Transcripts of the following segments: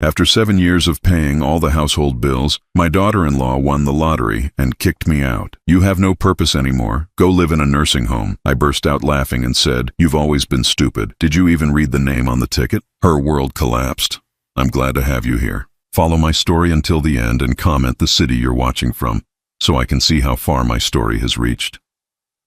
After 7 years of paying all the household bills, my daughter-in-law won the lottery and kicked me out. "You have no purpose anymore. Go live in a nursing home." I burst out laughing and said, "You've always been stupid. Did you even read the name on the ticket?" Her world collapsed. "I'm glad to have you here. Follow my story until the end and comment the city you're watching from, so I can see how far my story has reached."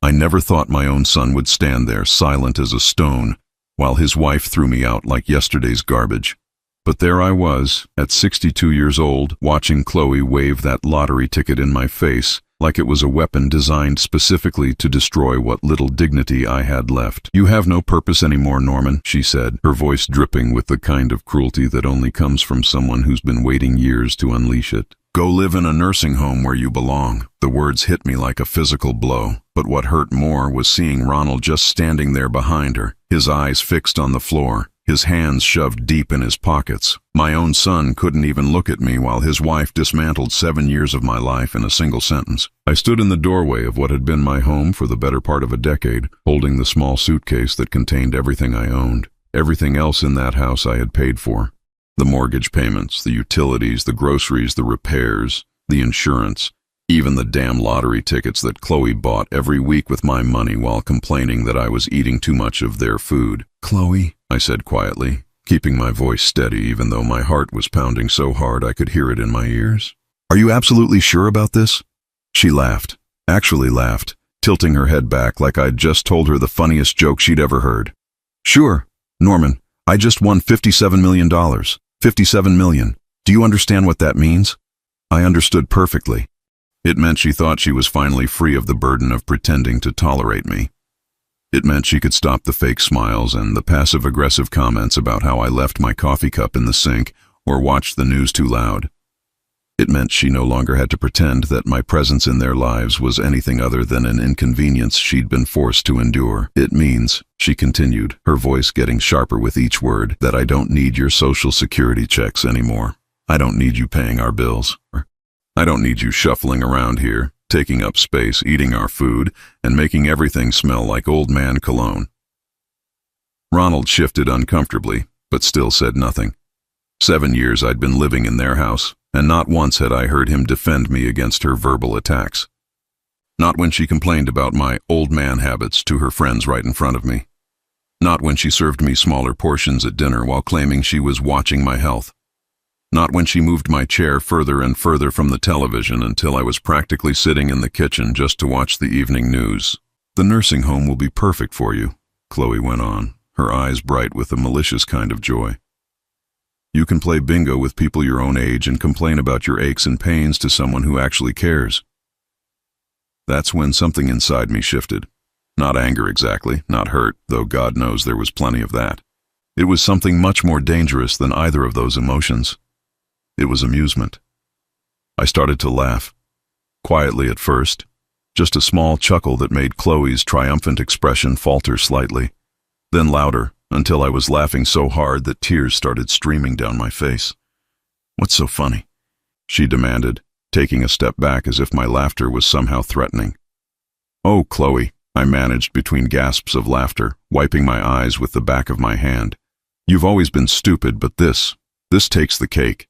I never thought my own son would stand there silent as a stone while his wife threw me out like yesterday's garbage. But there I was, at 62 years old, watching Chloe wave that lottery ticket in my face like it was a weapon designed specifically to destroy what little dignity I had left. "You have no purpose anymore, Norman," she said, her voice dripping with the kind of cruelty that only comes from someone who's been waiting years to unleash it. "Go live in a nursing home where you belong." The words hit me like a physical blow, but what hurt more was seeing Ronald just standing there behind her, his eyes fixed on the floor, his hands shoved deep in his pockets. My own son couldn't even look at me while his wife dismantled 7 years of my life in a single sentence. I stood in the doorway of what had been my home for the better part of a decade, holding the small suitcase that contained everything I owned. Everything else in that house I had paid for. The mortgage payments, the utilities, the groceries, the repairs, the insurance, even the damn lottery tickets that Chloe bought every week with my money while complaining that I was eating too much of their food. "Chloe," I said quietly, keeping my voice steady even though my heart was pounding so hard I could hear it in my ears. "Are you absolutely sure about this?" She laughed, actually laughed, tilting her head back like I'd just told her the funniest joke she'd ever heard. "Sure, Norman, I just won $57 million. $57 million. Do you understand what that means?" I understood perfectly. It meant she thought she was finally free of the burden of pretending to tolerate me. It meant she could stop the fake smiles and the passive-aggressive comments about how I left my coffee cup in the sink or watched the news too loud. It meant she no longer had to pretend that my presence in their lives was anything other than an inconvenience she'd been forced to endure. "It means," she continued, her voice getting sharper with each word, "that I don't need your social security checks anymore. I don't need you paying our bills. I don't need you shuffling around here, taking up space, eating our food, and making everything smell like old man cologne." Ronald shifted uncomfortably, but still said nothing. 7 years I'd been living in their house, and not once had I heard him defend me against her verbal attacks. Not when she complained about my old man habits to her friends right in front of me. Not when she served me smaller portions at dinner while claiming she was watching my health. Not when she moved my chair further and further from the television until I was practically sitting in the kitchen just to watch the evening news. "The nursing home will be perfect for you," Chloe went on, her eyes bright with a malicious kind of joy. "You can play bingo with people your own age and complain about your aches and pains to someone who actually cares." That's when something inside me shifted. Not anger exactly, not hurt, though God knows there was plenty of that. It was something much more dangerous than either of those emotions. It was amusement. I started to laugh. Quietly at first, just a small chuckle that made Chloe's triumphant expression falter slightly, then louder, until I was laughing so hard that tears started streaming down my face. "What's so funny?" she demanded, taking a step back as if my laughter was somehow threatening. "Oh, Chloe," I managed between gasps of laughter, wiping my eyes with the back of my hand. "You've always been stupid, but this takes the cake."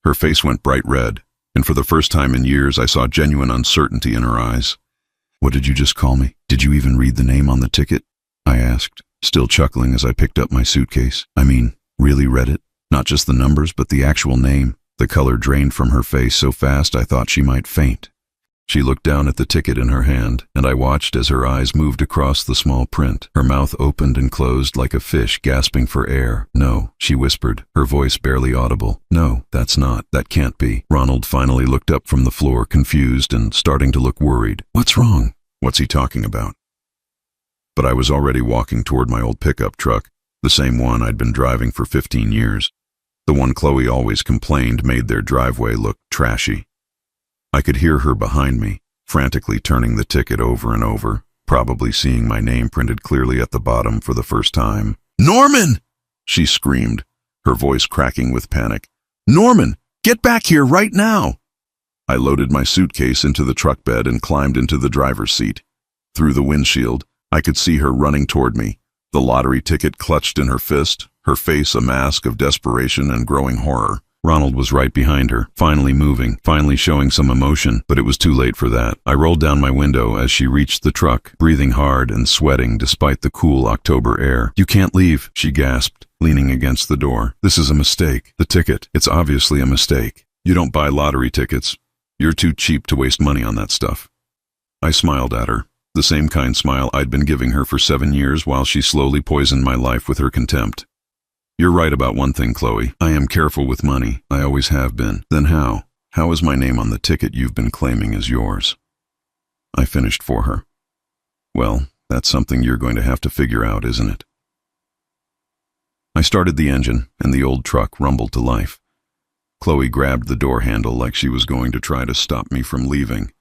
Her face went bright red, and for the first time in years I saw genuine uncertainty in her eyes. "What did you just call me? Did you even read the name on the ticket?" I asked, still chuckling as I picked up my suitcase. I mean, really read it? Not just the numbers, but the actual name. The color drained from her face so fast I thought she might faint. She looked down at the ticket in her hand, and I watched as her eyes moved across the small print. Her mouth opened and closed like a fish gasping for air. "No," she whispered, her voice barely audible. "No, that can't be." Ronald finally looked up from the floor, confused and starting to look worried. "What's wrong? What's he talking about?" But I was already walking toward my old pickup truck, the same one I'd been driving for 15 years. The one Chloe always complained made their driveway look trashy. I could hear her behind me, frantically turning the ticket over and over, probably seeing my name printed clearly at the bottom for the first time. "Norman!" she screamed, her voice cracking with panic. "Norman, get back here right now!" I loaded my suitcase into the truck bed and climbed into the driver's seat. Through the windshield, I could see her running toward me, the lottery ticket clutched in her fist, her face a mask of desperation and growing horror. Ronald was right behind her, finally moving, finally showing some emotion, but it was too late for that. I rolled down my window as she reached the truck, breathing hard and sweating despite the cool October air. "You can't leave," she gasped, leaning against the door. "This is a mistake. The ticket. It's obviously a mistake. You don't buy lottery tickets. You're too cheap to waste money on that stuff." I smiled at her, the same kind smile I'd been giving her for 7 years while she slowly poisoned my life with her contempt. "You're right about one thing, Chloe. I am careful with money. I always have been." "Then how? How is my name on the ticket you've been claiming as yours?" I finished for her. "Well, that's something you're going to have to figure out, isn't it?" I started the engine, and the old truck rumbled to life. Chloe grabbed the door handle like she was going to try to stop me from leaving.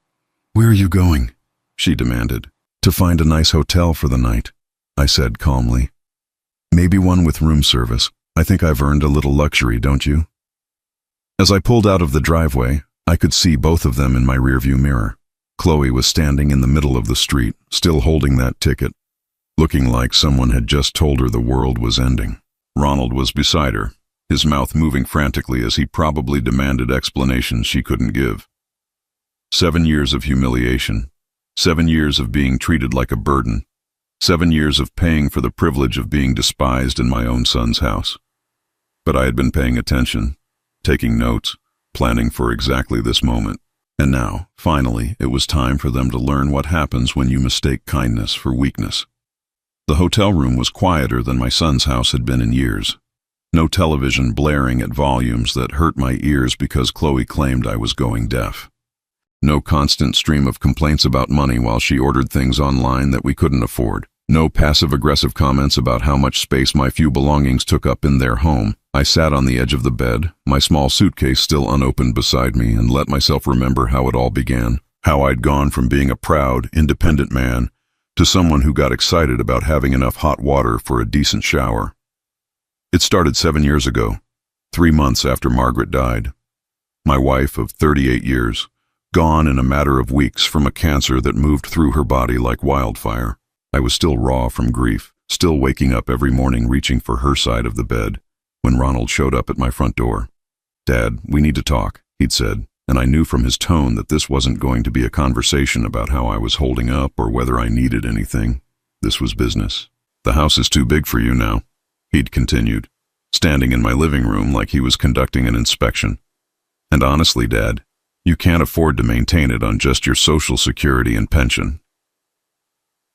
"Where are you going?" she demanded. "To find a nice hotel for the night," I said calmly. "Maybe one with room service. I think I've earned a little luxury, don't you?" As I pulled out of the driveway, I could see both of them in my rearview mirror. Chloe was standing in the middle of the street, still holding that ticket, looking like someone had just told her the world was ending. Ronald was beside her, his mouth moving frantically as he probably demanded explanations she couldn't give. 7 years of humiliation, 7 years of being treated like a burden, 7 years of paying for the privilege of being despised in my own son's house. But I had been paying attention, taking notes, planning for exactly this moment. And now, finally, it was time for them to learn what happens when you mistake kindness for weakness. The hotel room was quieter than my son's house had been in years. No television blaring at volumes that hurt my ears because Chloe claimed I was going deaf. No constant stream of complaints about money while she ordered things online that we couldn't afford. No passive-aggressive comments about how much space my few belongings took up in their home. I sat on the edge of the bed, my small suitcase still unopened beside me, and let myself remember how it all began. How I'd gone from being a proud, independent man to someone who got excited about having enough hot water for a decent shower. It started 7 years ago, 3 months after Margaret died. My wife of 38 years, gone in a matter of weeks from a cancer that moved through her body like wildfire. I was still raw from grief, still waking up every morning reaching for her side of the bed, when Ronald showed up at my front door. "Dad, we need to talk," he'd said, and I knew from his tone that this wasn't going to be a conversation about how I was holding up or whether I needed anything. This was business. "The house is too big for you now," he'd continued, standing in my living room like he was conducting an inspection. "And honestly, Dad, you can't afford to maintain it on just your Social Security and pension."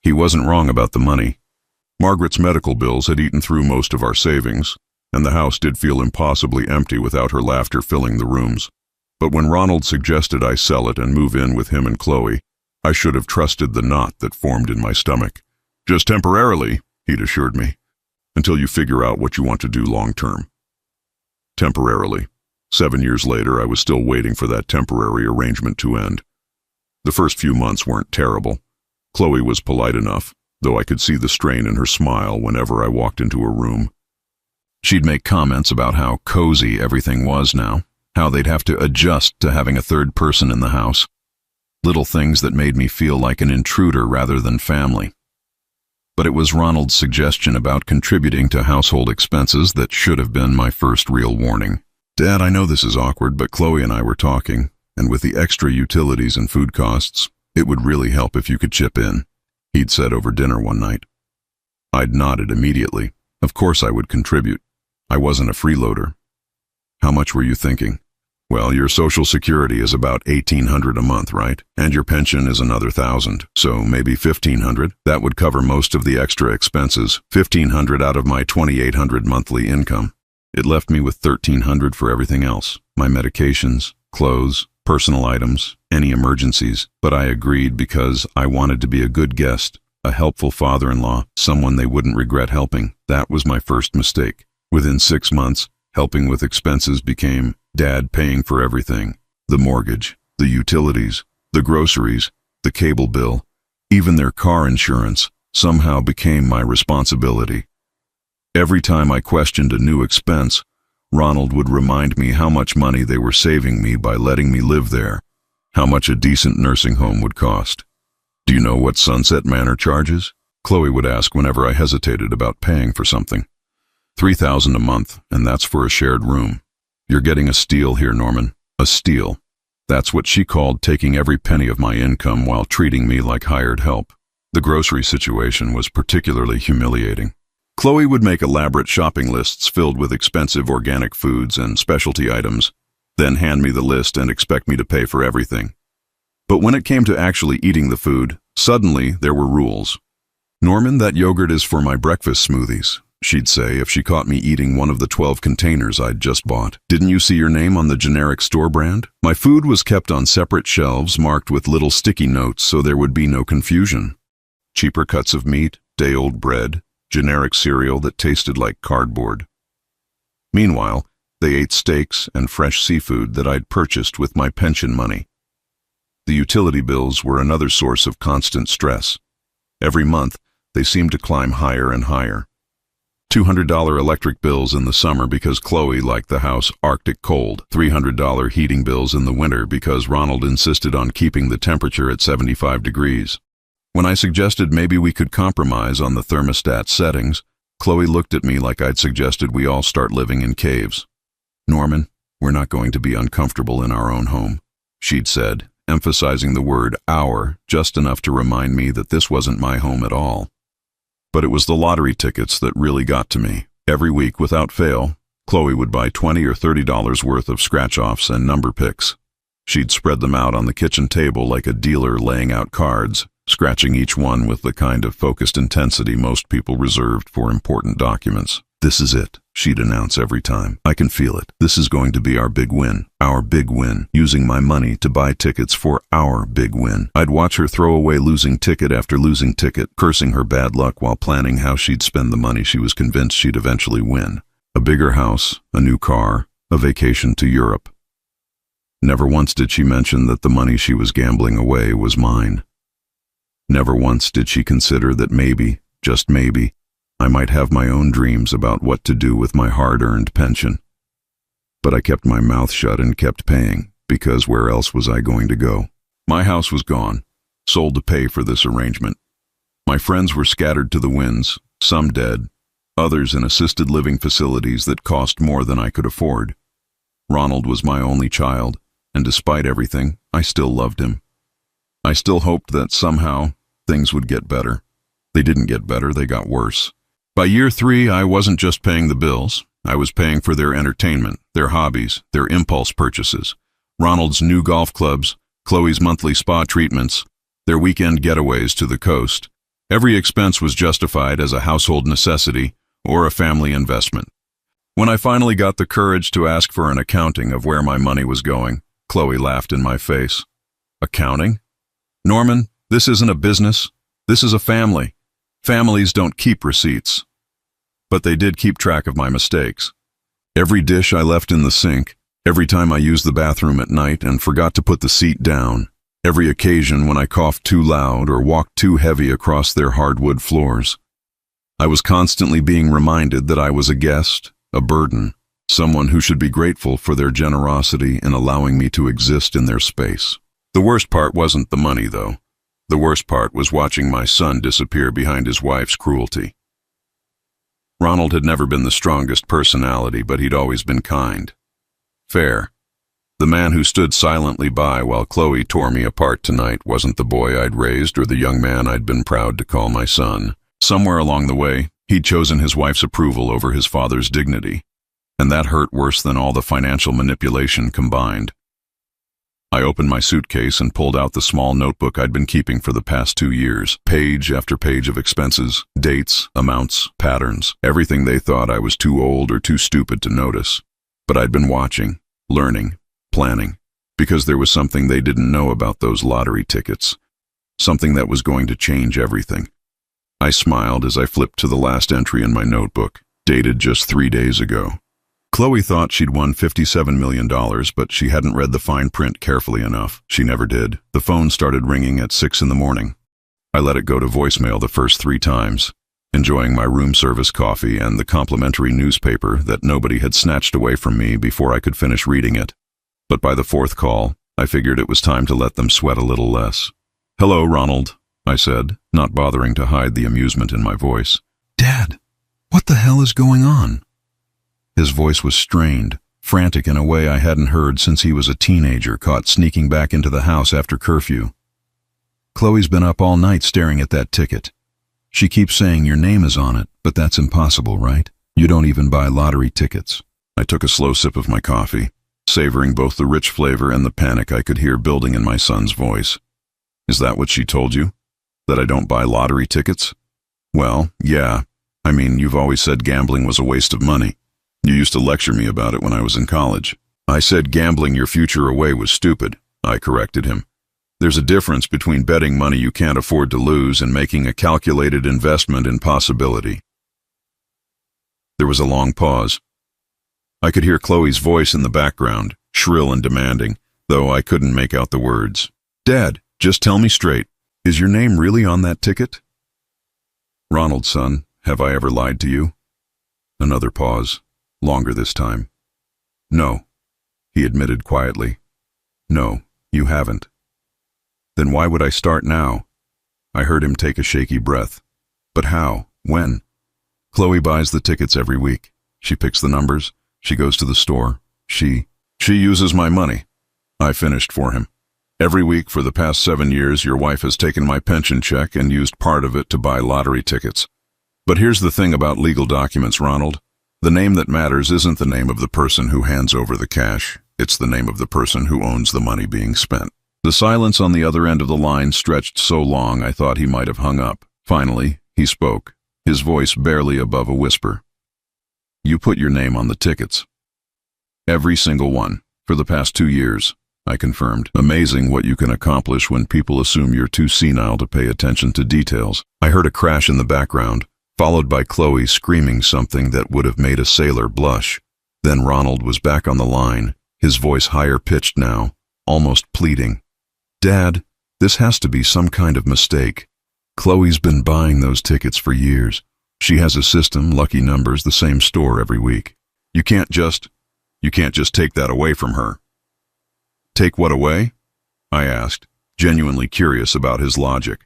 He wasn't wrong about the money. Margaret's medical bills had eaten through most of our savings, and the house did feel impossibly empty without her laughter filling the rooms. But when Ronald suggested I sell it and move in with him and Chloe, I should have trusted the knot that formed in my stomach. "Just temporarily," he'd assured me, "until you figure out what you want to do long term." Temporarily. 7 years later, I was still waiting for that temporary arrangement to end. The first few months weren't terrible. Chloe was polite enough, though I could see the strain in her smile whenever I walked into a room. She'd make comments about how cozy everything was now, how they'd have to adjust to having a third person in the house. Little things that made me feel like an intruder rather than family. But it was Ronald's suggestion about contributing to household expenses that should have been my first real warning. "Dad, I know this is awkward, but Chloe and I were talking, and with the extra utilities and food costs, it would really help if you could chip in," he'd said over dinner one night. I'd nodded immediately. Of course I would contribute. I wasn't a freeloader. "How much were you thinking?" "Well, your Social Security is about $1,800 a month, right? And your pension is another $1,000, so maybe $1,500. That would cover most of the extra expenses, $1,500 out of my $2,800 monthly income. It left me with $1,300 for everything else, my medications, clothes, personal items, any emergencies. But I agreed because I wanted to be a good guest, a helpful father-in-law, someone they wouldn't regret helping. That was my first mistake. Within 6 months, helping with expenses became Dad paying for everything. The mortgage, the utilities, the groceries, the cable bill, even their car insurance somehow became my responsibility. Every time I questioned a new expense, Ronald would remind me how much money they were saving me by letting me live there, how much a decent nursing home would cost. "Do you know what Sunset Manor charges?" Chloe would ask whenever I hesitated about paying for something. $3,000 a month, and that's for a shared room. You're getting a steal here, Norman. A steal. That's what she called taking every penny of my income while treating me like hired help. The grocery situation was particularly humiliating. Chloe would make elaborate shopping lists filled with expensive organic foods and specialty items, then hand me the list and expect me to pay for everything. But when it came to actually eating the food, suddenly there were rules. "Norman, that yogurt is for my breakfast smoothies," she'd say if she caught me eating one of the 12 containers I'd just bought. "Didn't you see your name on the generic store brand?" My food was kept on separate shelves marked with little sticky notes so there would be no confusion. Cheaper cuts of meat, day-old bread, generic cereal that tasted like cardboard. Meanwhile, they ate steaks and fresh seafood that I'd purchased with my pension money. The utility bills were another source of constant stress. Every month, they seemed to climb higher and higher. $200 electric bills in the summer because Chloe liked the house Arctic cold. $300 heating bills in the winter because Ronald insisted on keeping the temperature at 75 degrees. When I suggested maybe we could compromise on the thermostat settings, Chloe looked at me like I'd suggested we all start living in caves. "Norman, we're not going to be uncomfortable in our own home," she'd said, emphasizing the word "our" just enough to remind me that this wasn't my home at all. But it was the lottery tickets that really got to me. Every week, without fail, Chloe would buy $20 or $30 worth of scratch-offs and number picks. She'd spread them out on the kitchen table like a dealer laying out cards, scratching each one with the kind of focused intensity most people reserved for important documents. "This is it," she'd announce every time. "I can feel it. This is going to be our big win. Our big win. Using my money to buy tickets for our big win." I'd watch her throw away losing ticket after losing ticket, cursing her bad luck while planning how she'd spend the money she was convinced she'd eventually win. A bigger house, a new car, a vacation to Europe. Never once did she mention that the money she was gambling away was mine. Never once did she consider that maybe, just maybe, I might have my own dreams about what to do with my hard-earned pension. But I kept my mouth shut and kept paying, because where else was I going to go? My house was gone, sold to pay for this arrangement. My friends were scattered to the winds, some dead, others in assisted living facilities that cost more than I could afford. Ronald was my only child, and despite everything, I still loved him. I still hoped that somehow things would get better. They didn't get better, they got worse. By year 3, I wasn't just paying the bills. I was paying for their entertainment, their hobbies, their impulse purchases, Ronald's new golf clubs, Chloe's monthly spa treatments, their weekend getaways to the coast. Every expense was justified as a household necessity or a family investment. When I finally got the courage to ask for an accounting of where my money was going, Chloe laughed in my face. "Accounting? Norman, this isn't a business. This is a family. Families don't keep receipts." But they did keep track of my mistakes. Every dish I left in the sink, every time I used the bathroom at night and forgot to put the seat down, every occasion when I coughed too loud or walked too heavy across their hardwood floors. I was constantly being reminded that I was a guest, a burden, someone who should be grateful for their generosity in allowing me to exist in their space. The worst part wasn't the money, though. The worst part was watching my son disappear behind his wife's cruelty. Ronald had never been the strongest personality, but he'd always been kind. Fair. The man who stood silently by while Chloe tore me apart tonight wasn't the boy I'd raised or the young man I'd been proud to call my son. Somewhere along the way, he'd chosen his wife's approval over his father's dignity, and that hurt worse than all the financial manipulation combined. I opened my suitcase and pulled out the small notebook I'd been keeping for the past 2 years. Page after page of expenses, dates, amounts, patterns, everything they thought I was too old or too stupid to notice. But I'd been watching, learning, planning, because there was something they didn't know about those lottery tickets, something that was going to change everything. I smiled as I flipped to the last entry in my notebook, dated just 3 days ago. Chloe thought she'd won $57 million, but she hadn't read the fine print carefully enough. She never did. The phone started ringing at 6 in the morning. I let it go to voicemail the first 3 times, enjoying my room service coffee and the complimentary newspaper that nobody had snatched away from me before I could finish reading it. But by the 4th call, I figured it was time to let them sweat a little less. "Hello, Ronald," I said, not bothering to hide the amusement in my voice. "Dad, what the hell is going on?" His voice was strained, frantic in a way I hadn't heard since he was a teenager caught sneaking back into the house after curfew. Chloe's been up all night staring at that ticket. She keeps saying your name is on it, but that's impossible, right? You don't even buy lottery tickets. I took a slow sip of my coffee, savoring both the rich flavor and the panic I could hear building in my son's voice. Is that what she told you? That I don't buy lottery tickets? Well, yeah. I mean, you've always said gambling was a waste of money. You used to lecture me about it when I was in college. I said gambling your future away was stupid. I corrected him. There's a difference between betting money you can't afford to lose and making a calculated investment in possibility. There was a long pause. I could hear Chloe's voice in the background, shrill and demanding, though I couldn't make out the words. Dad, just tell me straight. Is your name really on that ticket? Ronald, son, have I ever lied to you? Another pause, longer this time. No, he admitted quietly. No, you haven't. Then why would I start now? I heard him take a shaky breath. But how? When? Chloe buys the tickets every week. She picks the numbers. She goes to the store. She uses my money. I finished for him. Every week for the past 7 years, your wife has taken my pension check and used part of it to buy lottery tickets. But here's the thing about legal documents, Ronald. The name that matters isn't the name of the person who hands over the cash. It's the name of the person who owns the money being spent. The silence on the other end of the line stretched so long I thought he might have hung up. Finally, he spoke, his voice barely above a whisper. You put your name on the tickets. Every single one, for the past 2 years, I confirmed. Amazing what you can accomplish when people assume you're too senile to pay attention to details. I heard a crash in the background, followed by Chloe screaming something that would have made a sailor blush. Then Ronald was back on the line, his voice higher pitched now, almost pleading. Dad, this has to be some kind of mistake. Chloe's been buying those tickets for years. She has a system, lucky numbers, the same store every week. You can't just take that away from her. Take what away? I asked, genuinely curious about his logic.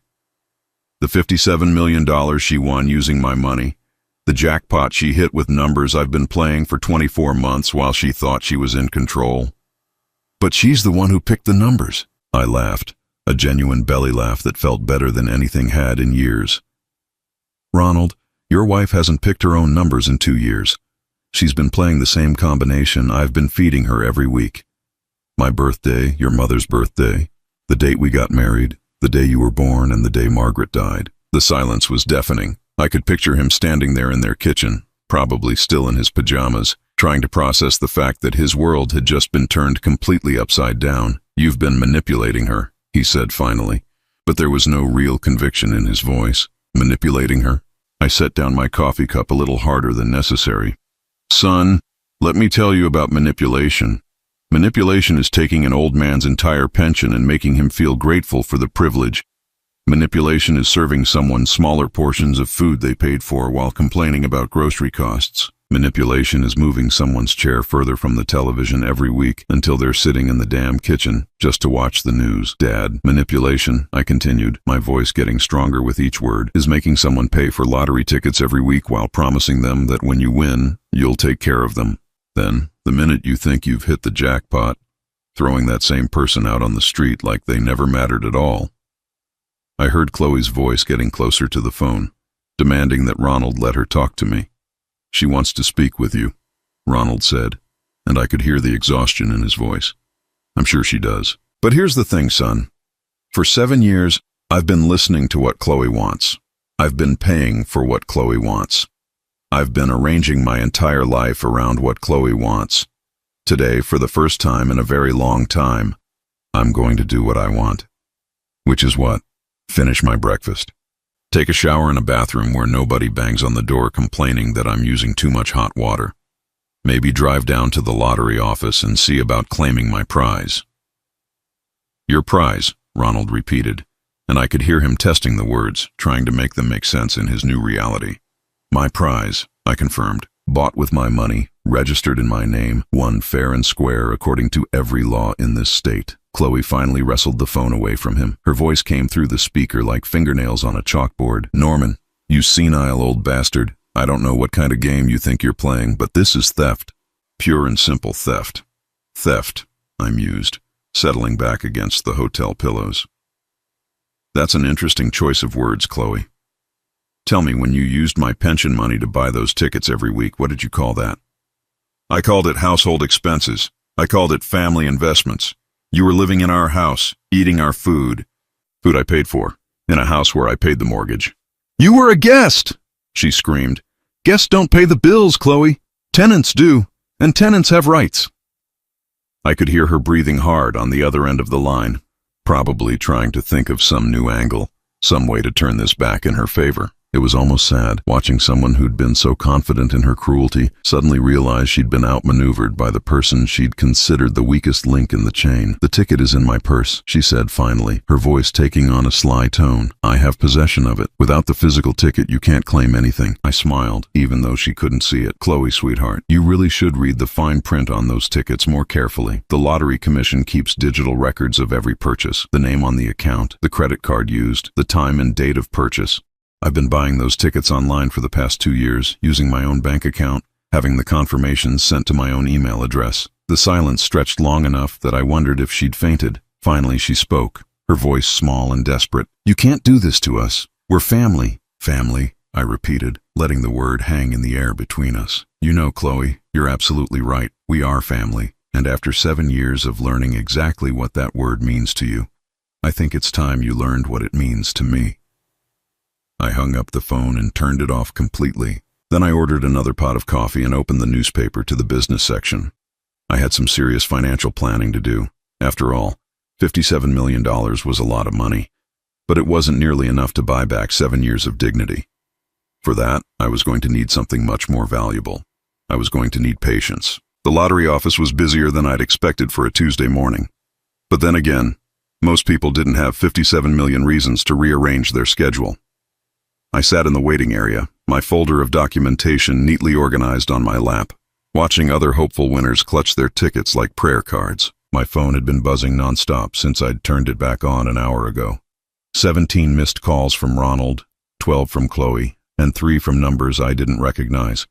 The $57 million she won using my money, the jackpot she hit with numbers I've been playing for 24 months while she thought she was in control. But she's the one who picked the numbers. I laughed, a genuine belly laugh that felt better than anything had in years. Ronald, your wife hasn't picked her own numbers in 2 years. She's been playing the same combination I've been feeding her every week. My birthday, your mother's birthday, the date we got married, the day you were born, and the day Margaret died. The silence was deafening. I could picture him standing there in their kitchen, probably still in his pajamas, trying to process the fact that his world had just been turned completely upside down. You've been manipulating her, he said finally, but there was no real conviction in his voice. Manipulating her? I set down my coffee cup a little harder than necessary. Son, let me tell you about manipulation. Manipulation is taking an old man's entire pension and making him feel grateful for the privilege. Manipulation is serving someone smaller portions of food they paid for while complaining about grocery costs. Manipulation is moving someone's chair further from the television every week until they're sitting in the damn kitchen just to watch the news. Dad, manipulation, I continued, my voice getting stronger with each word, is making someone pay for lottery tickets every week while promising them that when you win, you'll take care of them. Then, the minute you think you've hit the jackpot, throwing that same person out on the street like they never mattered at all. I heard Chloe's voice getting closer to the phone, demanding that Ronald let her talk to me. She wants to speak with you, Ronald said, and I could hear the exhaustion in his voice. I'm sure she does. But here's the thing, son. For 7 years, I've been listening to what Chloe wants. I've been paying for what Chloe wants. I've been arranging my entire life around what Chloe wants. Today, for the first time in a very long time, I'm going to do what I want. Which is what? Finish my breakfast. Take a shower in a bathroom where nobody bangs on the door complaining that I'm using too much hot water. Maybe drive down to the lottery office and see about claiming my prize. Your prize, Ronald repeated, and I could hear him testing the words, trying to make them make sense in his new reality. My prize, I confirmed, bought with my money, registered in my name, won fair and square according to every law in this state. Chloe finally wrestled the phone away from him. Her voice came through the speaker like fingernails on a chalkboard. Norman, you senile old bastard. I don't know what kind of game you think you're playing, but this is theft. Pure and simple theft. Theft, I mused, settling back against the hotel pillows. That's an interesting choice of words, Chloe. Tell me, when you used my pension money to buy those tickets every week, what did you call that? I called it household expenses. I called it family investments. You were living in our house, eating our food. Food I paid for, in a house where I paid the mortgage. You were a guest, she screamed. Guests don't pay the bills, Chloe. Tenants do, and tenants have rights. I could hear her breathing hard on the other end of the line, probably trying to think of some new angle, some way to turn this back in her favor. It was almost sad, watching someone who'd been so confident in her cruelty suddenly realize she'd been outmaneuvered by the person she'd considered the weakest link in the chain. The ticket is in my purse, she said finally, her voice taking on a sly tone. I have possession of it. Without the physical ticket, you can't claim anything. I smiled, even though she couldn't see it. Chloe, sweetheart, you really should read the fine print on those tickets more carefully. The Lottery Commission keeps digital records of every purchase, the name on the account, the credit card used, the time and date of purchase. I've been buying those tickets online for the past 2 years, using my own bank account, having the confirmations sent to my own email address. The silence stretched long enough that I wondered if she'd fainted. Finally, she spoke, her voice small and desperate. You can't do this to us. We're family. Family, I repeated, letting the word hang in the air between us. You know, Chloe, you're absolutely right. We are family. And after 7 years of learning exactly what that word means to you, I think it's time you learned what it means to me. I hung up the phone and turned it off completely. Then I ordered another pot of coffee and opened the newspaper to the business section. I had some serious financial planning to do. After all, $57 million was a lot of money, but it wasn't nearly enough to buy back 7 years of dignity. For that, I was going to need something much more valuable. I was going to need patience. The lottery office was busier than I'd expected for a Tuesday morning. But then again, most people didn't have 57 million reasons to rearrange their schedule. I sat in the waiting area, my folder of documentation neatly organized on my lap, watching other hopeful winners clutch their tickets like prayer cards. My phone had been buzzing nonstop since I'd turned it back on an hour ago. 17 missed calls from Ronald, 12 from Chloe, and 3 from numbers I didn't recognize.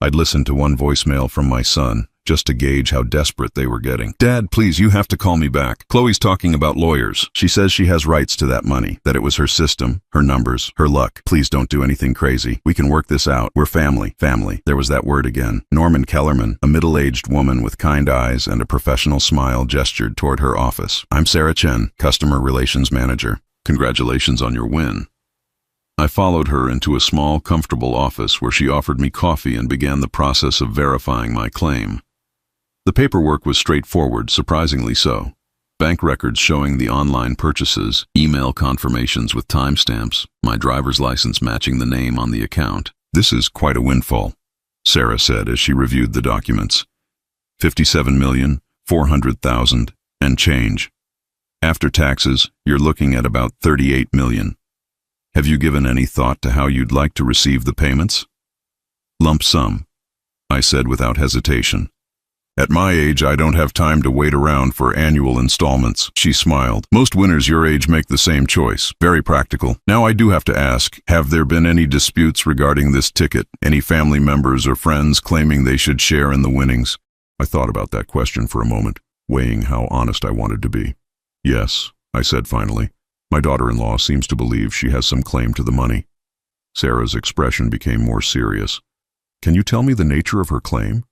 I'd listened to one voicemail from my son, just to gauge how desperate they were getting. Dad, please, you have to call me back. Chloe's talking about lawyers. She says she has rights to that money, that it was her system, her numbers, her luck. Please don't do anything crazy. We can work this out. We're family. Family. There was that word again. Norman Kellerman, a middle-aged woman with kind eyes and a professional smile, gestured toward her office. I'm Sarah Chen, Customer Relations Manager. Congratulations on your win. I followed her into a small, comfortable office where she offered me coffee and began the process of verifying my claim. The paperwork was straightforward, surprisingly so. Bank records showing the online purchases, email confirmations with timestamps, my driver's license matching the name on the account. This is quite a windfall, Sarah said as she reviewed the documents. 57,400,000 and change. After taxes, you're looking at about 38 million. Have you given any thought to how you'd like to receive the payments? Lump sum, I said without hesitation. At my age, I don't have time to wait around for annual installments. She smiled. Most winners your age make the same choice. Very practical. Now I do have to ask, have there been any disputes regarding this ticket? Any family members or friends claiming they should share in the winnings? I thought about that question for a moment, weighing how honest I wanted to be. Yes, I said finally. My daughter-in-law seems to believe she has some claim to the money. Sarah's expression became more serious. Can you tell me the nature of her claim?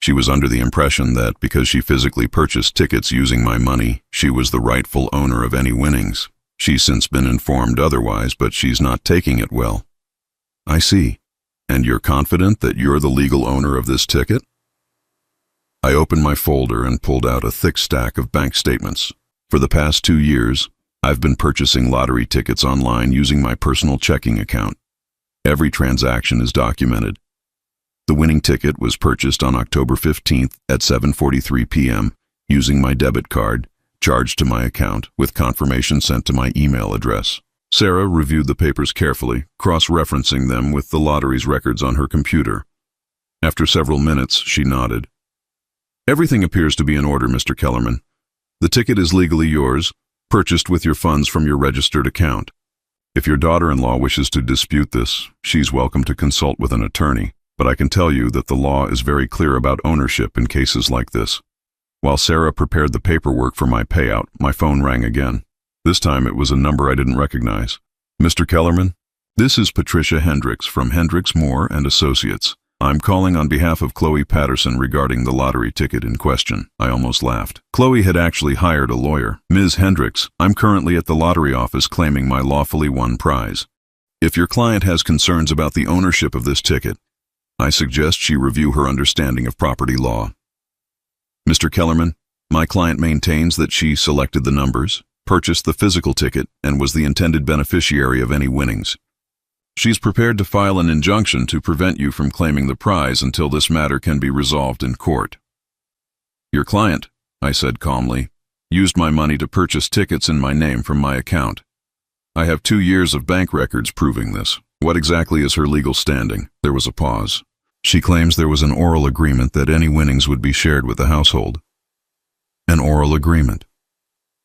She was under the impression that because she physically purchased tickets using my money, she was the rightful owner of any winnings. She's since been informed otherwise, but she's not taking it well. I see. And you're confident that you're the legal owner of this ticket? I opened my folder and pulled out a thick stack of bank statements. For the past 2 years, I've been purchasing lottery tickets online using my personal checking account. Every transaction is documented. The winning ticket was purchased on October 15th at 7:43 p.m. using my debit card, charged to my account, with confirmation sent to my email address. Sarah reviewed the papers carefully, cross-referencing them with the lottery's records on her computer. After several minutes, she nodded. Everything appears to be in order, Mr. Kellerman. The ticket is legally yours, purchased with your funds from your registered account. If your daughter-in-law wishes to dispute this, she's welcome to consult with an attorney, but I can tell you that the law is very clear about ownership in cases like this. While Sarah prepared the paperwork for my payout, my phone rang again. This time it was a number I didn't recognize. Mr. Kellerman? This is Patricia Hendricks from Hendricks Moore and Associates. I'm calling on behalf of Chloe Patterson regarding the lottery ticket in question. I almost laughed. Chloe had actually hired a lawyer. Ms. Hendricks, I'm currently at the lottery office claiming my lawfully won prize. If your client has concerns about the ownership of this ticket, I suggest she review her understanding of property law. Mr. Kellerman, my client maintains that she selected the numbers, purchased the physical ticket, and was the intended beneficiary of any winnings. She's prepared to file an injunction to prevent you from claiming the prize until this matter can be resolved in court. Your client, I said calmly, used my money to purchase tickets in my name from my account. I have 2 years of bank records proving this. What exactly is her legal standing? There was a pause. She claims there was an oral agreement that any winnings would be shared with the household. An oral agreement.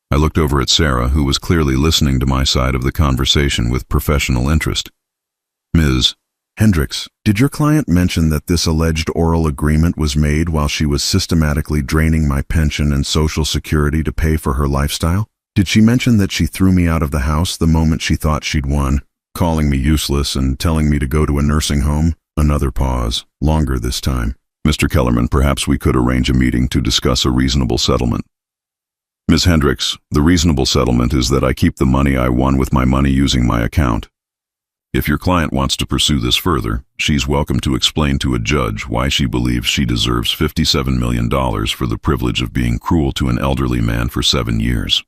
I looked over at Sarah, who was clearly listening to my side of the conversation with professional interest. Ms. Hendricks, did your client mention that this alleged oral agreement was made while she was systematically draining my pension and Social Security to pay for her lifestyle? Did she mention that she threw me out of the house the moment she thought she'd won, calling me useless and telling me to go to a nursing home? Another pause, longer this time. Mr. Kellerman, perhaps we could arrange a meeting to discuss a reasonable settlement. Ms. Hendricks, the reasonable settlement is that I keep the money I won with my money using my account. If your client wants to pursue this further, she's welcome to explain to a judge why she believes she deserves $57 million for the privilege of being cruel to an elderly man for 7 years.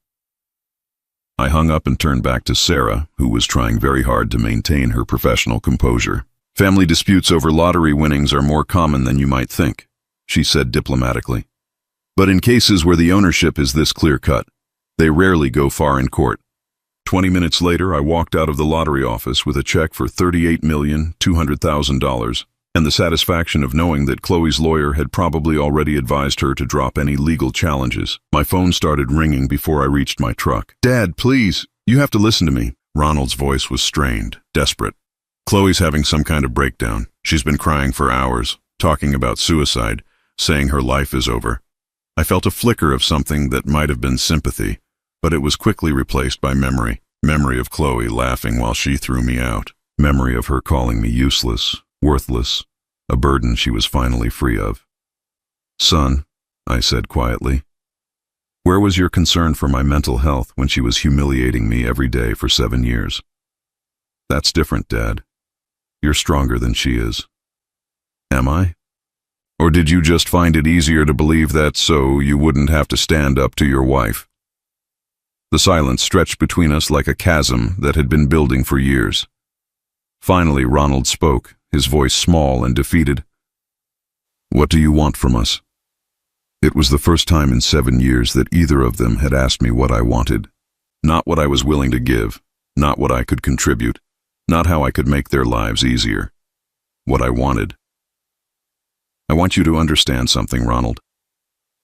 I hung up and turned back to Sarah, who was trying very hard to maintain her professional composure. Family disputes over lottery winnings are more common than you might think, she said diplomatically. But in cases where the ownership is this clear-cut, they rarely go far in court. 20 minutes later, I walked out of the lottery office with a check for $38,200,000 and the satisfaction of knowing that Chloe's lawyer had probably already advised her to drop any legal challenges. My phone started ringing before I reached my truck. Dad, please, you have to listen to me. Ronald's voice was strained, desperate. Chloe's having some kind of breakdown. She's been crying for hours, talking about suicide, saying her life is over. I felt a flicker of something that might have been sympathy, but it was quickly replaced by memory. Memory of Chloe laughing while she threw me out. Memory of her calling me useless, worthless, a burden she was finally free of. Son, I said quietly, where was your concern for my mental health when she was humiliating me every day for 7 years? That's different, Dad. You're stronger than she is. Am I? Or did you just find it easier to believe that so you wouldn't have to stand up to your wife? The silence stretched between us like a chasm that had been building for years. Finally, Ronald spoke, his voice small and defeated. What do you want from us? It was the first time in 7 years that either of them had asked me what I wanted. Not what I was willing to give, not what I could contribute, not how I could make their lives easier. What I wanted. I want you to understand something, Ronald.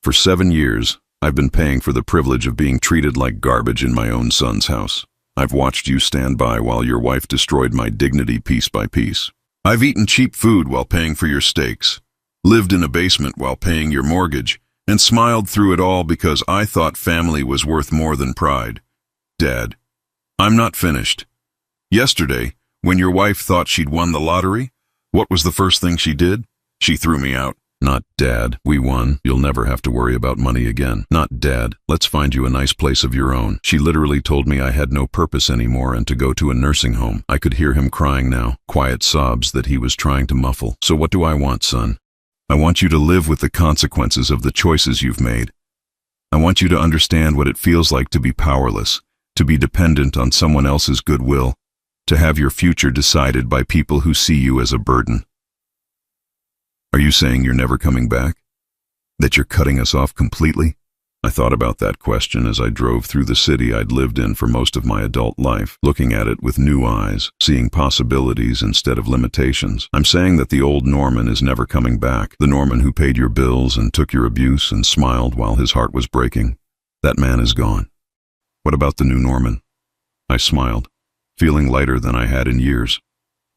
For 7 years, I've been paying for the privilege of being treated like garbage in my own son's house. I've watched you stand by while your wife destroyed my dignity piece by piece. I've eaten cheap food while paying for your steaks, lived in a basement while paying your mortgage, and smiled through it all because I thought family was worth more than pride. Dad, I'm not finished. Yesterday, when your wife thought she'd won the lottery, what was the first thing she did? She threw me out. Not, Dad, we won. You'll never have to worry about money again. Not, Dad, let's find you a nice place of your own. She literally told me I had no purpose anymore and to go to a nursing home. I could hear him crying now, quiet sobs that he was trying to muffle. So what do I want, son? I want you to live with the consequences of the choices you've made. I want you to understand what it feels like to be powerless, to be dependent on someone else's goodwill, to have your future decided by people who see you as a burden. Are you saying you're never coming back? That you're cutting us off completely? I thought about that question as I drove through the city I'd lived in for most of my adult life, looking at it with new eyes, seeing possibilities instead of limitations. I'm saying that the old Norman is never coming back, the Norman who paid your bills and took your abuse and smiled while his heart was breaking. That man is gone. What about the new Norman? I smiled. feeling lighter than I had in years.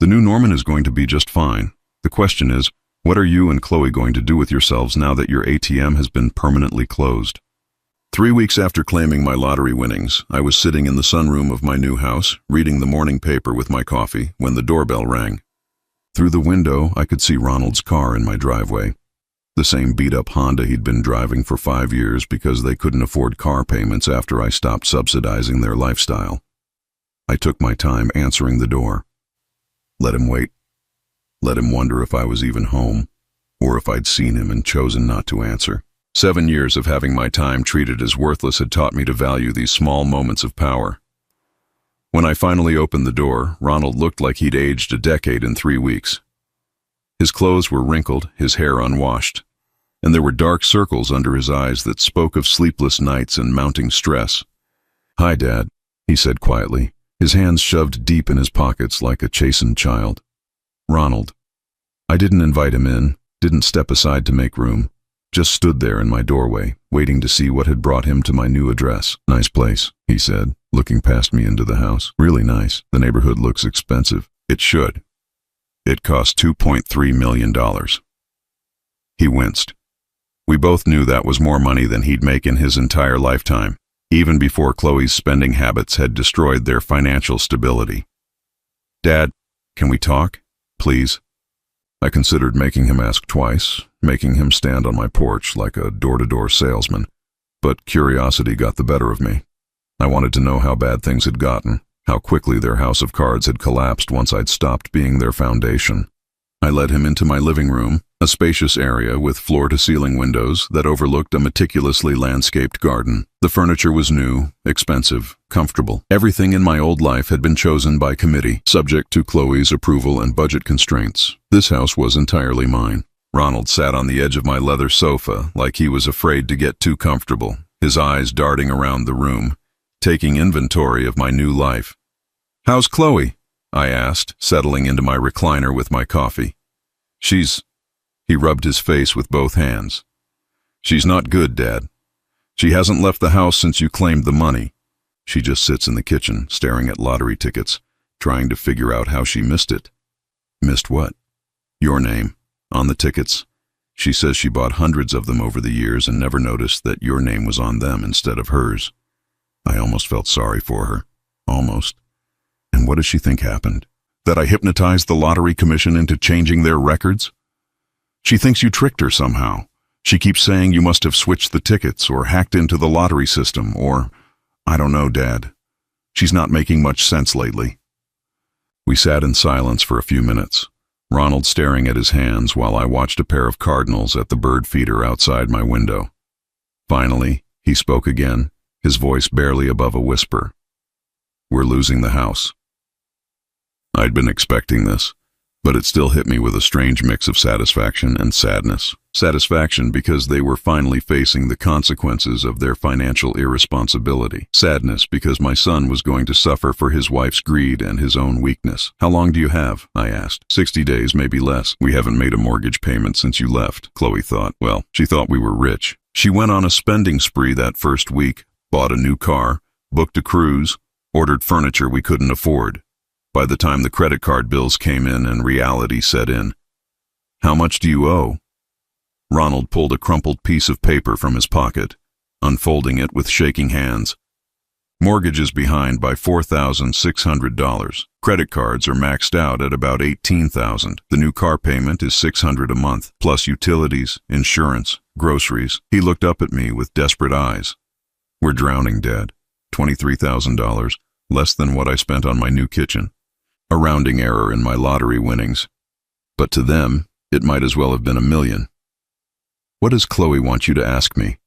The new Norman is going to be just fine. The question is, what are you and Chloe going to do with yourselves now that your ATM has been permanently closed? 3 weeks after claiming my lottery winnings, I was sitting in the sunroom of my new house, reading the morning paper with my coffee, when the doorbell rang. Through the window, I could see Ronald's car in my driveway. The same beat-up Honda he'd been driving for 5 years because they couldn't afford car payments after I stopped subsidizing their lifestyle. I took my time answering the door. Let him wait. Let him wonder if I was even home, or if I'd seen him and chosen not to answer. 7 years of having my time treated as worthless had taught me to value these small moments of power. When I finally opened the door, Ronald looked like he'd aged a decade in 3 weeks. His clothes were wrinkled, his hair unwashed, and there were dark circles under his eyes that spoke of sleepless nights and mounting stress. "Hi, Dad," he said quietly, his hands shoved deep in his pockets like a chastened child. "Ronald." I didn't invite him in, didn't step aside to make room, just stood there in my doorway, waiting to see what had brought him to my new address. "Nice place," he said, looking past me into the house. "Really nice. The neighborhood looks expensive." "It should. It cost $2.3 million. He winced. We both knew that was more money than he'd make in his entire lifetime, even before Chloe's spending habits had destroyed their financial stability. "Dad, can we talk? Please?" I considered making him ask twice, making him stand on my porch like a door-to-door salesman, but curiosity got the better of me. I wanted to know how bad things had gotten, how quickly their house of cards had collapsed once I'd stopped being their foundation. I led him into my living room, a spacious area with floor-to-ceiling windows that overlooked a meticulously landscaped garden. The furniture was new, expensive, comfortable. Everything in my old life had been chosen by committee, subject to Chloe's approval and budget constraints. This house was entirely mine. Ronald sat on the edge of my leather sofa like he was afraid to get too comfortable, his eyes darting around the room, taking inventory of my new life. "How's Chloe?" I asked, settling into my recliner with my coffee. He rubbed his face with both hands. "She's not good, Dad. She hasn't left the house since you claimed the money. She just sits in the kitchen, staring at lottery tickets, trying to figure out how she missed it." "Missed what?" "Your name, on the tickets. She says she bought hundreds of them over the years and never noticed that your name was on them instead of hers." I almost felt sorry for her. Almost. And what does she think happened? That I hypnotized the Lottery Commission into changing their records? She thinks you tricked her somehow. She keeps saying you must have switched the tickets or hacked into the lottery system or, I don't know, Dad. She's not making much sense lately. We sat in silence for a few minutes, Ronald staring at his hands while I watched a pair of cardinals at the bird feeder outside my window. Finally, he spoke again, his voice barely above a whisper. "We're losing the house." I'd been expecting this, but it still hit me with a strange mix of satisfaction and sadness. Satisfaction because they were finally facing the consequences of their financial irresponsibility. Sadness because my son was going to suffer for his wife's greed and his own weakness. "How long do you have?" I asked. 60 days, maybe less. We haven't made a mortgage payment since you left," Chloe thought. Well, she thought we were rich. She went on a spending spree that first week, bought a new car, booked a cruise, ordered furniture we couldn't afford. By the time the credit card bills came in and reality set in. "How much do you owe?" Ronald pulled a crumpled piece of paper from his pocket, unfolding it with shaking hands. "Mortgage is behind by $4,600. Credit cards are maxed out at about $18,000. The new car payment is $600 a month, plus utilities, insurance, groceries." He looked up at me with desperate eyes. "We're drowning, Dad. $23,000, less than what I spent on my new kitchen. A rounding error in my lottery winnings. But to them, it might as well have been $1 million. "What does Chloe want you to ask me?"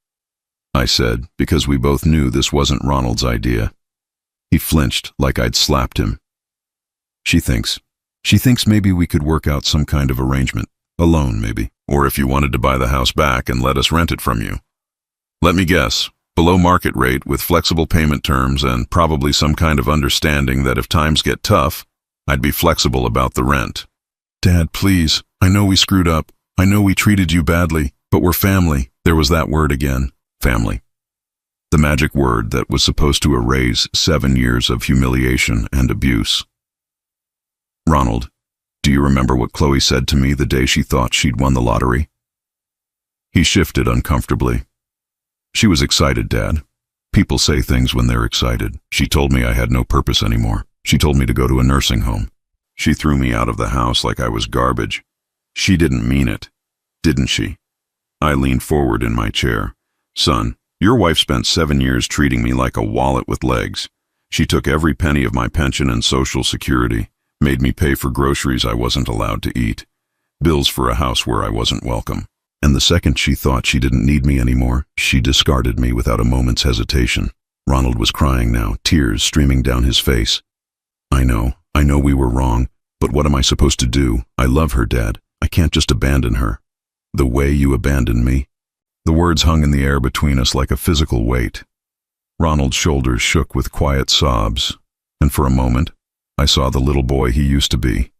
I said, because we both knew this wasn't Ronald's idea. He flinched like I'd slapped him. She thinks maybe we could work out some kind of arrangement. A loan, maybe. Or if you wanted to buy the house back and let us rent it from you. Let me guess. Below market rate with flexible payment terms and probably some kind of understanding that if times get tough, I'd be flexible about the rent. "Dad, please. I know we screwed up. I know we treated you badly, but we're family." There was that word again. Family. The magic word that was supposed to erase 7 years of humiliation and abuse. Ronald, do you remember what Chloe said to me the day she thought she'd won the lottery? He shifted uncomfortably. She was excited, Dad. People say things when they're excited. She told me I had no purpose anymore. She told me to go to a nursing home. She threw me out of the house like I was garbage. She didn't mean it, didn't she? I leaned forward in my chair. Son, your wife spent 7 years treating me like a wallet with legs. She took every penny of my pension and Social Security, made me pay for groceries I wasn't allowed to eat, bills for a house where I wasn't welcome. And the second she thought she didn't need me anymore, she discarded me without a moment's hesitation. Ronald was crying now, tears streaming down his face. I know we were wrong, but what am I supposed to do? I love her, Dad. I can't just abandon her. The way you abandoned me. The words hung in the air between us like a physical weight. Ronald's shoulders shook with quiet sobs, and for a moment, I saw the little boy he used to be.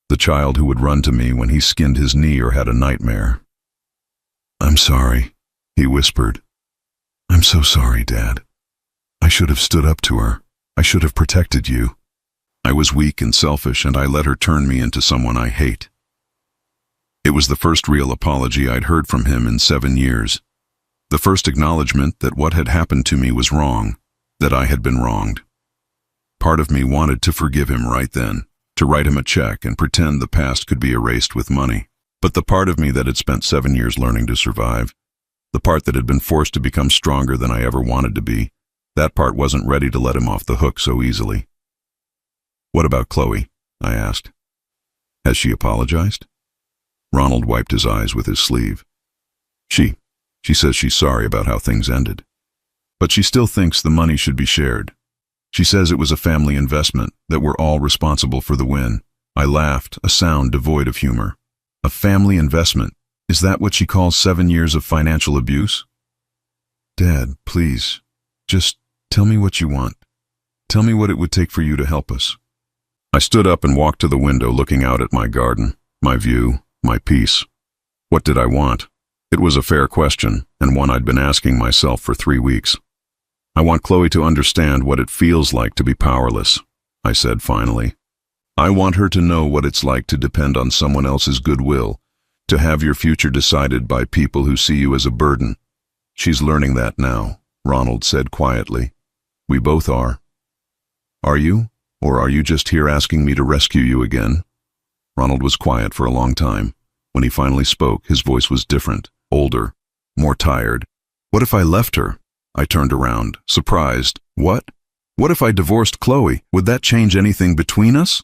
The child who would run to me when he skinned his knee or had a nightmare. I'm sorry, he whispered. I'm so sorry, Dad. I should have stood up to her. I should have protected you. I was weak and selfish, and I let her turn me into someone I hate. It was the first real apology I'd heard from him in 7 years. The first acknowledgement that what had happened to me was wrong, that I had been wronged. Part of me wanted to forgive him right then, to write him a check and pretend the past could be erased with money. But the part of me that had spent 7 years learning to survive, the part that had been forced to become stronger than I ever wanted to be, that part wasn't ready to let him off the hook so easily. What about Chloe? I asked. Has she apologized? Ronald wiped his eyes with his sleeve. She says she's sorry about how things ended. But she still thinks the money should be shared. She says it was a family investment, that we're all responsible for the win. I laughed, a sound devoid of humor. A family investment? Is that what she calls 7 years of financial abuse? Dad, please, just tell me what you want. Tell me what it would take for you to help us. I stood up and walked to the window, looking out at my garden, my view, my peace. What did I want? It was a fair question, and one I'd been asking myself for 3 weeks. I want Chloe to understand what it feels like to be powerless, I said finally. I want her to know what it's like to depend on someone else's goodwill, to have your future decided by people who see you as a burden. She's learning that now, Ronald said quietly. We both are. Are you? Or are you just here asking me to rescue you again? Ronald was quiet for a long time. When he finally spoke, his voice was different, older, more tired. What if I left her? I turned around, surprised. What? What if I divorced Chloe? Would that change anything between us?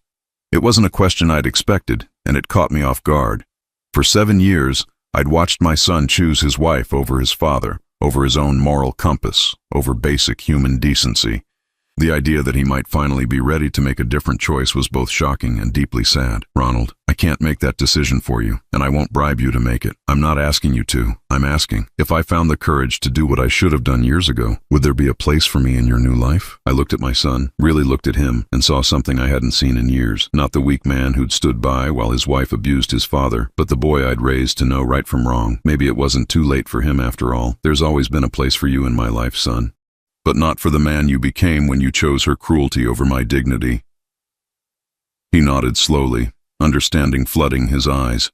It wasn't a question I'd expected, and it caught me off guard. For 7 years, I'd watched my son choose his wife over his father, over his own moral compass, over basic human decency. The idea that he might finally be ready to make a different choice was both shocking and deeply sad. Ronald, I can't make that decision for you, and I won't bribe you to make it. I'm not asking you to. I'm asking, if I found the courage to do what I should have done years ago, would there be a place for me in your new life? I looked at my son, really looked at him, and saw something I hadn't seen in years. Not the weak man who'd stood by while his wife abused his father, but the boy I'd raised to know right from wrong. Maybe it wasn't too late for him after all. There's always been a place for you in my life, son. But not for the man you became when you chose her cruelty over my dignity. He nodded slowly, understanding flooding his eyes.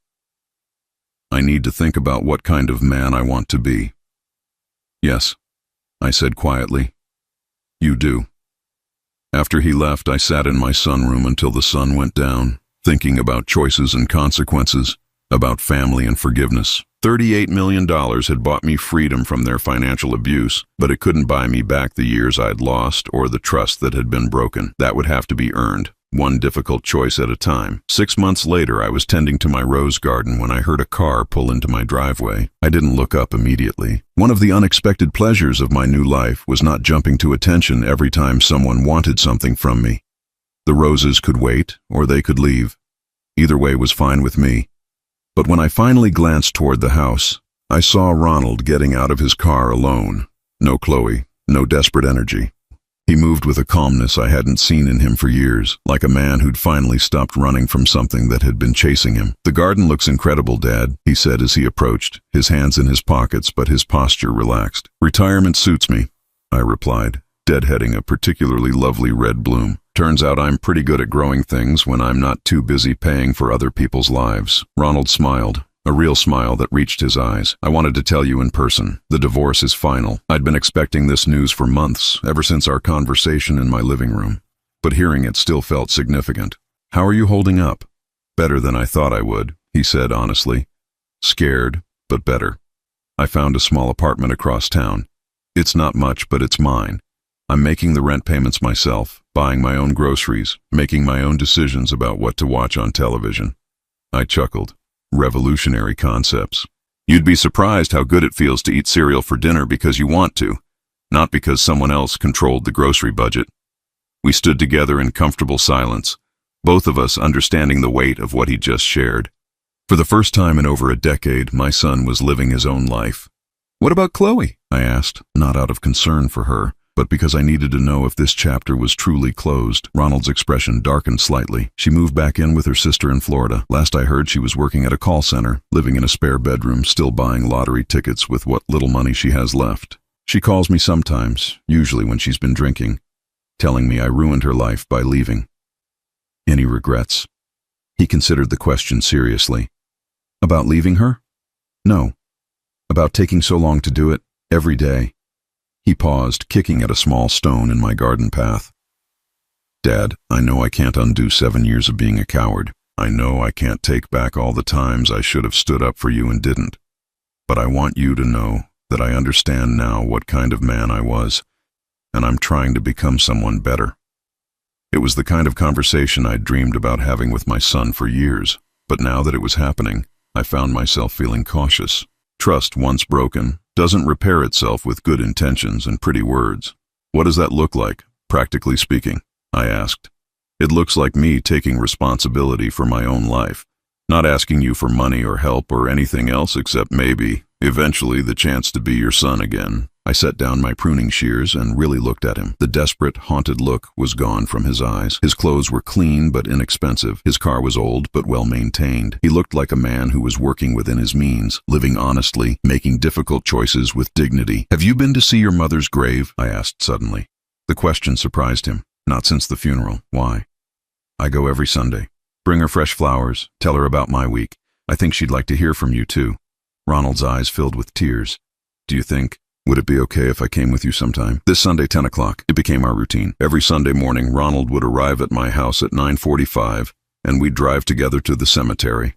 I need to think about what kind of man I want to be. Yes, I said quietly. You do. After he left, I sat in my sunroom until the sun went down, thinking about choices and consequences, about family and forgiveness. $38 million had bought me freedom from their financial abuse, but it couldn't buy me back the years I'd lost or the trust that had been broken. That would have to be earned, one difficult choice at a time. 6 months later, I was tending to my rose garden when I heard a car pull into my driveway. I didn't look up immediately. One of the unexpected pleasures of my new life was not jumping to attention every time someone wanted something from me. The roses could wait, or they could leave. Either way was fine with me. But when I finally glanced toward the house, I saw Ronald getting out of his car alone. No Chloe, no desperate energy. He moved with a calmness I hadn't seen in him for years, like a man who'd finally stopped running from something that had been chasing him. The garden looks incredible, Dad, he said as he approached, his hands in his pockets but his posture relaxed. Retirement suits me. I replied, deadheading a particularly lovely red bloom. Turns out I'm pretty good at growing things when I'm not too busy paying for other people's lives. Ronald smiled, a real smile that reached his eyes. I wanted to tell you in person. The divorce is final. I'd been expecting this news for months, ever since our conversation in my living room. But hearing it still felt significant. How are you holding up? Better than I thought I would, he said honestly. Scared, but better. I found a small apartment across town. It's not much, but it's mine. I'm making the rent payments myself, buying my own groceries, making my own decisions about what to watch on television. I chuckled. Revolutionary concepts. You'd be surprised how good it feels to eat cereal for dinner because you want to, not because someone else controlled the grocery budget. We stood together in comfortable silence, both of us understanding the weight of what he'd just shared. For the first time in over a decade, my son was living his own life. What about Chloe? I asked, not out of concern for her, but because I needed to know if this chapter was truly closed. Ronald's expression darkened slightly. She moved back in with her sister in Florida. Last I heard, she was working at a call center, living in a spare bedroom, still buying lottery tickets with what little money she has left. She calls me sometimes, usually when she's been drinking, telling me I ruined her life by leaving. Any regrets? He considered the question seriously. About leaving her? No. About taking so long to do it, every day. He paused, kicking at a small stone in my garden path. Dad, I know I can't undo 7 years of being a coward. I know I can't take back all the times I should have stood up for you and didn't. But I want you to know that I understand now what kind of man I was, and I'm trying to become someone better. It was the kind of conversation I'd dreamed about having with my son for years, but now that it was happening, I found myself feeling cautious. Trust, once broken, doesn't repair itself with good intentions and pretty words. What does that look like, practically speaking? I asked. It looks like me taking responsibility for my own life, not asking you for money or help or anything else except maybe, eventually, the chance to be your son again. I set down my pruning shears and really looked at him. The desperate, haunted look was gone from his eyes. His clothes were clean but inexpensive. His car was old but well-maintained. He looked like a man who was working within his means, living honestly, making difficult choices with dignity. Have you been to see your mother's grave? I asked suddenly. The question surprised him. Not since the funeral. Why? I go every Sunday. Bring her fresh flowers. Tell her about my week. I think she'd like to hear from you too. Ronald's eyes filled with tears. Do you think? Would it be okay if I came with you sometime? This Sunday, 10 o'clock. It became our routine. Every Sunday morning, Ronald would arrive at my house at 9:45, and we'd drive together to the cemetery.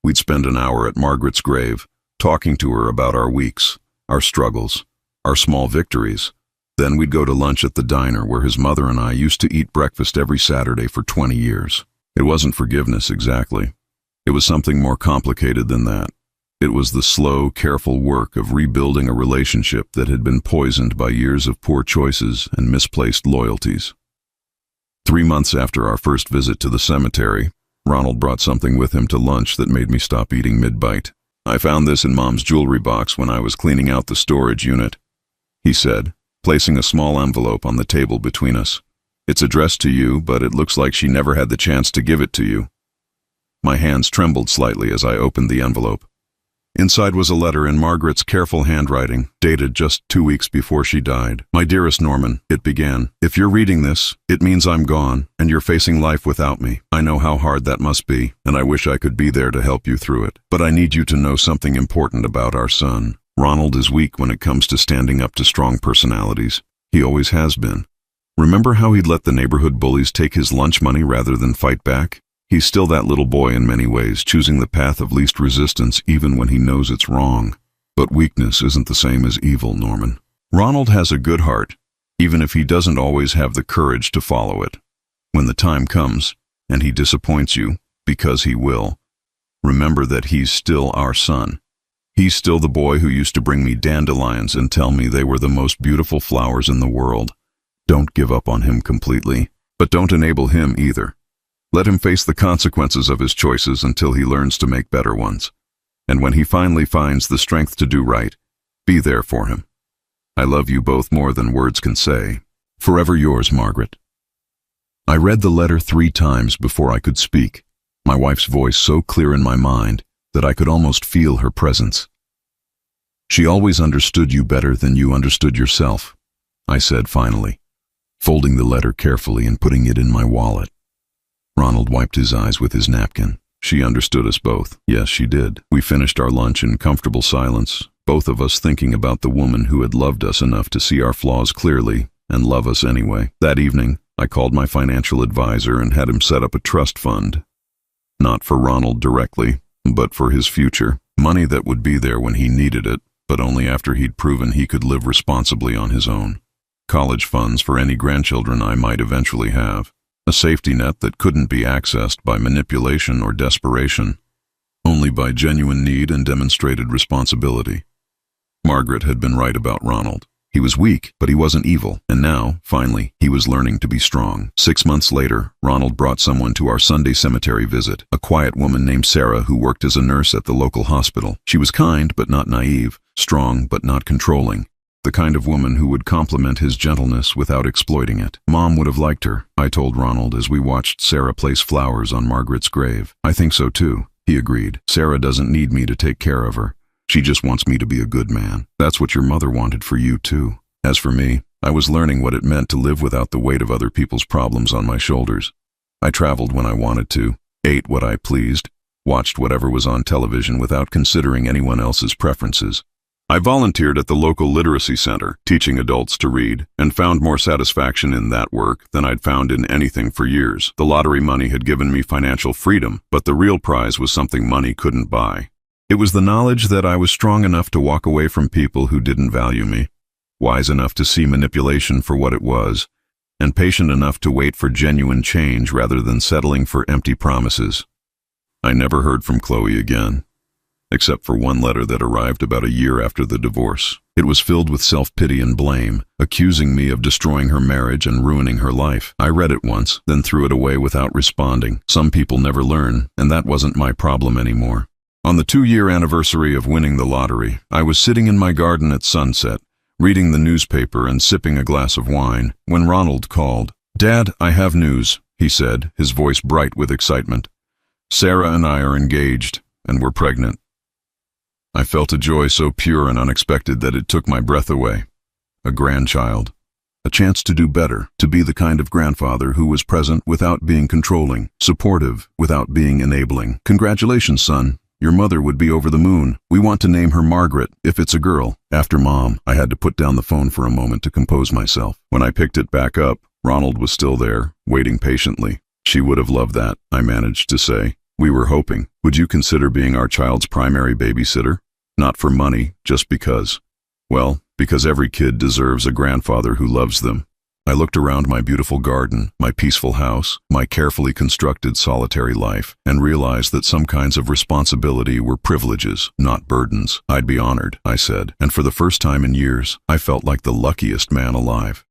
We'd spend an hour at Margaret's grave, talking to her about our weeks, our struggles, our small victories. Then we'd go to lunch at the diner where his mother and I used to eat breakfast every Saturday for 20 years. It wasn't forgiveness exactly. It was something more complicated than that. It was the slow, careful work of rebuilding a relationship that had been poisoned by years of poor choices and misplaced loyalties. 3 months after our first visit to the cemetery, Ronald brought something with him to lunch that made me stop eating mid-bite. I found this in Mom's jewelry box when I was cleaning out the storage unit, he said, placing a small envelope on the table between us. It's addressed to you, but it looks like she never had the chance to give it to you. My hands trembled slightly as I opened the envelope. Inside was a letter in Margaret's careful handwriting, dated just 2 weeks before she died. My dearest Norman, it began. If you're reading this, it means I'm gone, and you're facing life without me. I know how hard that must be, and I wish I could be there to help you through it. But I need you to know something important about our son. Ronald is weak when it comes to standing up to strong personalities. He always has been. Remember how he'd let the neighborhood bullies take his lunch money rather than fight back? He's still that little boy in many ways, choosing the path of least resistance even when he knows it's wrong. But weakness isn't the same as evil, Norman. Ronald has a good heart, even if he doesn't always have the courage to follow it. When the time comes, and he disappoints you, because he will, remember that he's still our son. He's still the boy who used to bring me dandelions and tell me they were the most beautiful flowers in the world. Don't give up on him completely, but don't enable him either. Let him face the consequences of his choices until he learns to make better ones. And when he finally finds the strength to do right, be there for him. I love you both more than words can say. Forever yours, Margaret. I read the letter 3 times before I could speak, my wife's voice so clear in my mind that I could almost feel her presence. She always understood you better than you understood yourself. I said finally, folding the letter carefully and putting it in my wallet. Ronald wiped his eyes with his napkin. She understood us both. Yes, she did. We finished our lunch in comfortable silence, both of us thinking about the woman who had loved us enough to see our flaws clearly and love us anyway. That evening, I called my financial advisor and had him set up a trust fund. Not for Ronald directly, but for his future. Money that would be there when he needed it, but only after he'd proven he could live responsibly on his own. College funds for any grandchildren I might eventually have. A safety net that couldn't be accessed by manipulation or desperation, only by genuine need and demonstrated responsibility. Margaret had been right about Ronald. He was weak, but he wasn't evil, and now, finally, he was learning to be strong. 6 months later, Ronald brought someone to our Sunday cemetery visit, a quiet woman named Sarah who worked as a nurse at the local hospital. She was kind but not naive, strong but not controlling. The kind of woman who would compliment his gentleness without exploiting it. Mom would have liked her, I told Ronald as we watched Sarah place flowers on Margaret's grave. I think so too, he agreed. Sarah doesn't need me to take care of her. She just wants me to be a good man. That's what your mother wanted for you too. As for me, I was learning what it meant to live without the weight of other people's problems on my shoulders. I traveled when I wanted to, ate what I pleased, watched whatever was on television without considering anyone else's preferences. I volunteered at the local literacy center, teaching adults to read, and found more satisfaction in that work than I'd found in anything for years. The lottery money had given me financial freedom, but the real prize was something money couldn't buy. It was the knowledge that I was strong enough to walk away from people who didn't value me, wise enough to see manipulation for what it was, and patient enough to wait for genuine change rather than settling for empty promises. I never heard from Chloe again, except for one letter that arrived about a year after the divorce. It was filled with self-pity and blame, accusing me of destroying her marriage and ruining her life. I read it once, then threw it away without responding. Some people never learn, and that wasn't my problem anymore. On the 2-year anniversary of winning the lottery, I was sitting in my garden at sunset, reading the newspaper and sipping a glass of wine, when Ronald called. "Dad, I have news," he said, his voice bright with excitement. "Sarah and I are engaged, and we're pregnant." I felt a joy so pure and unexpected that it took my breath away. A grandchild. A chance to do better, to be the kind of grandfather who was present without being controlling, supportive without being enabling. "Congratulations, son. Your mother would be over the moon. We want to name her Margaret, if it's a girl." After Mom, I had to put down the phone for a moment to compose myself. When I picked it back up, Ronald was still there, waiting patiently. "She would have loved that," I managed to say. "We were hoping. Would you consider being our child's primary babysitter? Not for money, just because. Well, because every kid deserves a grandfather who loves them." I looked around my beautiful garden, my peaceful house, my carefully constructed solitary life, and realized that some kinds of responsibility were privileges, not burdens. "I'd be honored," I said, and for the first time in years, I felt like the luckiest man alive.